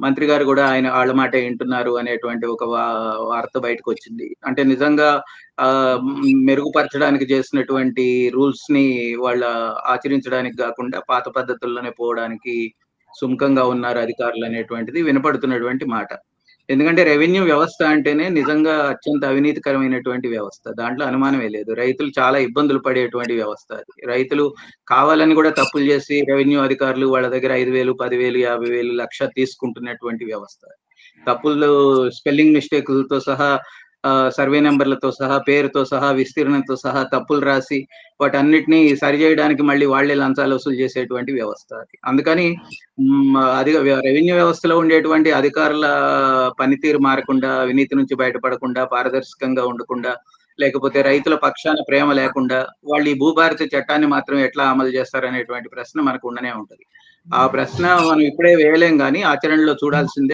మంత్రి గారు కూడా వాళ్ళ మాటే వింటున్నారు అనేటువంటి ఒక వార్త బయటకొచ్చింది. అంటే నిజంగా మెరుగుపరచడానికి చేసినటువంటి రూల్స్ ని వాళ్ళ ఆచరించడానికి గాకుండా పాత పద్ధతుల్లోనే పోవడానికి సుముఖంగా ఉన్నారు అధికారులు అనేటువంటిది వినపడుతున్నటువంటి మాట. ఎందుకంటే రెవెన్యూ వ్యవస్థ అంటేనే నిజంగా అత్యంత అవినీతికరమైనటువంటి వ్యవస్థ. దాంట్లో అనుమానమే లేదు. రైతులు చాలా ఇబ్బందులు పడేటువంటి వ్యవస్థ అది. రైతులు కావాలని కూడా తప్పులు చేసి రెవెన్యూ అధికారులు వాళ్ళ దగ్గర 5,000, 10,000, 50,000, లక్ష తీసుకుంటున్నటువంటి వ్యవస్థ. తప్పులు స్పెల్లింగ్ మిస్టేకులతో సహా సర్వే నంబర్‌లతో సహా, పేరుతో సహా, విస్తీర్ణంతో సహా తప్పులు రాసి వాటన్నిటిని సరిజేయడానికి మళ్ళీ వాళ్ళే లంచాలు వసూలు చేసేటువంటి వ్యవస్థ అది. అందుకని అది రెవెన్యూ వ్యవస్థలో ఉండేటువంటి అధికారుల పనితీరు మారకుండా, అవినీతి నుంచి బయటపడకుండా, పారదర్శకంగా ఉండకుండా, లేకపోతే రైతుల పక్షాన ప్రేమ లేకుండా, వాళ్ళు ఈ భూభారతి చట్టాన్ని మాత్రం ఎట్లా అమలు చేస్తారనేటువంటి ప్రశ్న మనకు ఉండనే ఉంటది. ఆ ప్రశ్న మనం ఇప్పుడే వేయలేం గానీ ఆచరణలో చూడాల్సిందే.